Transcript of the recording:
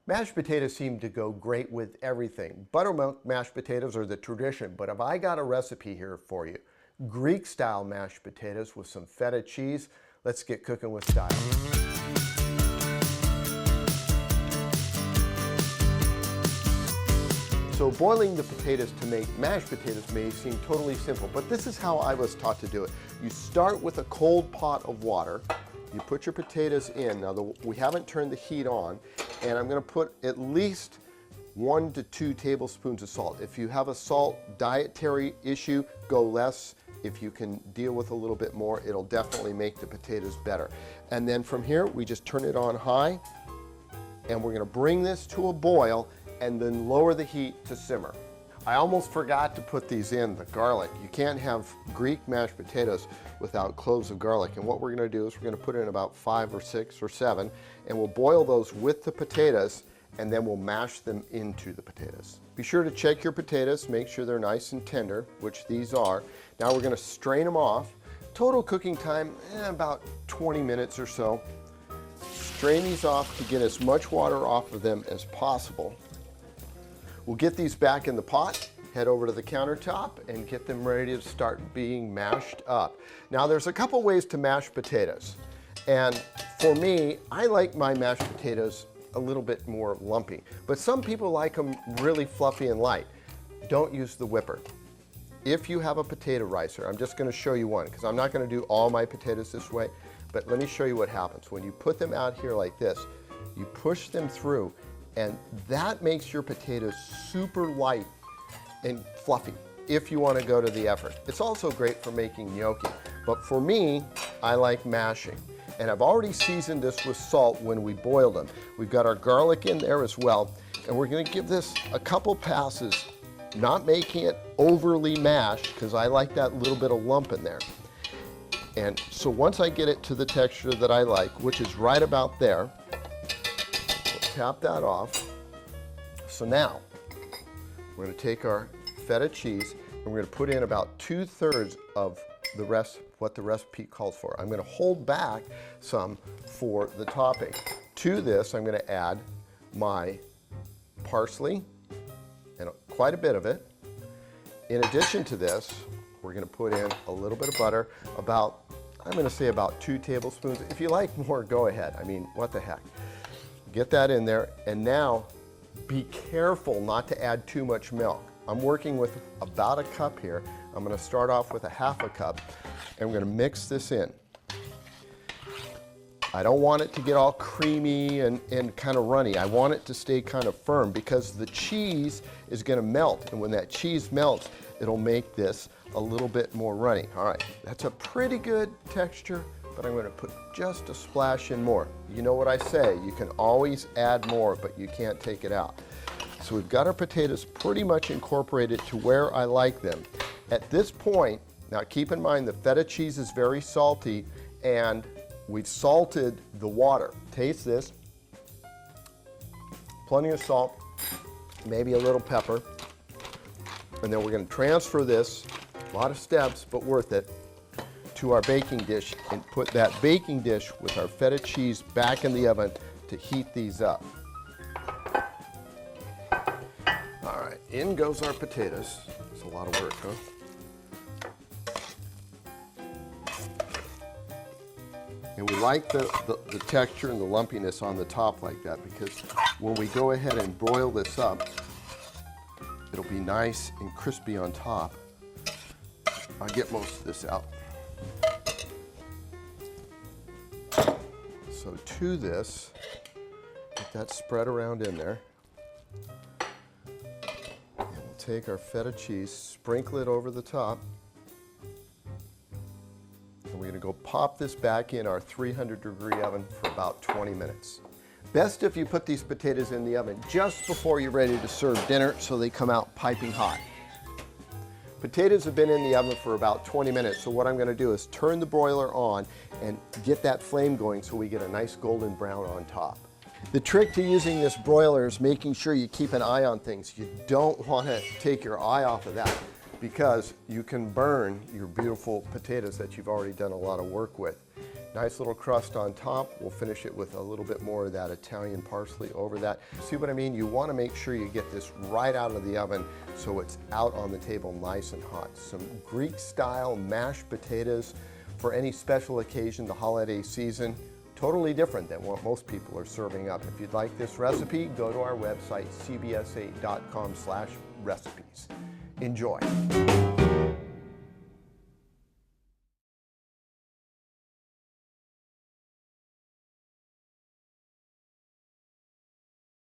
Mashed potatoes seem to go great with everything. Buttermilk mashed potatoes are the tradition, but have I got a recipe here for you. Greek-style mashed potatoes with some feta cheese. Let's get cooking with style. So boiling the potatoes to make mashed potatoes may seem totally simple, but this is how I was taught to do it. You start with a cold pot of water. You put your potatoes in. Now we haven't turned the heat on, and I'm going to put at least 1 to 2 tablespoons of salt. If you have a salt dietary issue, go less. If you can deal with a little bit more, it'll definitely make the potatoes better. And then from here, we just turn it on high, and we're going to bring this to a boil and then lower the heat to simmer. I almost forgot to put these in, the garlic. You can't have Greek mashed potatoes without cloves of garlic. And what we're going to do is we're going to put in about 5 or 6 or 7, and we'll boil those with the potatoes, and then we'll mash them into the potatoes. Be sure to check your potatoes, make sure they're nice and tender, which these are. Now we're going to strain them off. Total cooking time, about 20 minutes or so. Strain these off to get as much water off of them as possible. We'll get these back in the pot, head over to the countertop, and get them ready to start being mashed up. Now there's a couple ways to mash potatoes. And for me, I like my mashed potatoes a little bit more lumpy. But some people like them really fluffy and light. Don't use the whipper. If you have a potato ricer, I'm just going to show you one, because I'm not going to do all my potatoes this way, but let me show you what happens. When you put them out here like this, you push them through, and that makes your potatoes super light and fluffy if you want to go to the effort. It's also great for making gnocchi, but for me, I like mashing. And I've already seasoned this with salt when we boiled them. We've got our garlic in there as well, and we're going to give this a couple passes, not making it overly mashed, because I like that little bit of lump in there. And so once I get it to the texture that I like, which is right about there, tap that off. So now we're going to take our feta cheese and we're going to put in about 2/3 of the rest, what the recipe calls for. I'm going to hold back some for the topping. To this, I'm going to add my parsley, and quite a bit of it. In addition to this, we're going to put in a little bit of butter, about, I'm going to say about 2 tablespoons. If you like more, go ahead. I mean, what the heck. Get that in there, and now be careful not to add too much milk. I'm working with about a cup here. I'm going to start off with a 1/2 cup, and we're going to mix this in. I don't want it to get all creamy and kind of runny. I want it to stay kind of firm, because the cheese is going to melt, and when that cheese melts, it'll make this a little bit more runny. All right, that's a pretty good texture, but I'm going to put just a splash in more. You know what I say, you can always add more, but you can't take it out. So we've got our potatoes pretty much incorporated to where I like them. At this point, now keep in mind the feta cheese is very salty, and we've salted the water. Taste this. Plenty of salt, maybe a little pepper. And then we're going to transfer this, a lot of steps, but worth it, to our baking dish, and put that baking dish with our feta cheese back in the oven to heat these up. All right, in goes our potatoes. It's a lot of work, huh? And we like the texture and the lumpiness on the top like that, because when we go ahead and broil this up, it'll be nice and crispy on top. I'll get most of this out. So to this, get that spread around in there. And we'll take our feta cheese, sprinkle it over the top. And we're going to go pop this back in our 300-degree oven for about 20 minutes. Best if you put these potatoes in the oven just before you're ready to serve dinner, so they come out piping hot. Potatoes have been in the oven for about 20 minutes, so what I'm going to do is turn the broiler on and get that flame going so we get a nice golden brown on top. The trick to using this broiler is making sure you keep an eye on things. You don't want to take your eye off of that, because you can burn your beautiful potatoes that you've already done a lot of work with. Nice little crust on top. We'll finish it with a little bit more of that Italian parsley over that. See what I mean? You want to make sure you get this right out of the oven so it's out on the table nice and hot. Some Greek-style mashed potatoes for any special occasion, the holiday season. Totally different than what most people are serving up. If you'd like this recipe, go to our website, cbs8.com/recipes. Enjoy.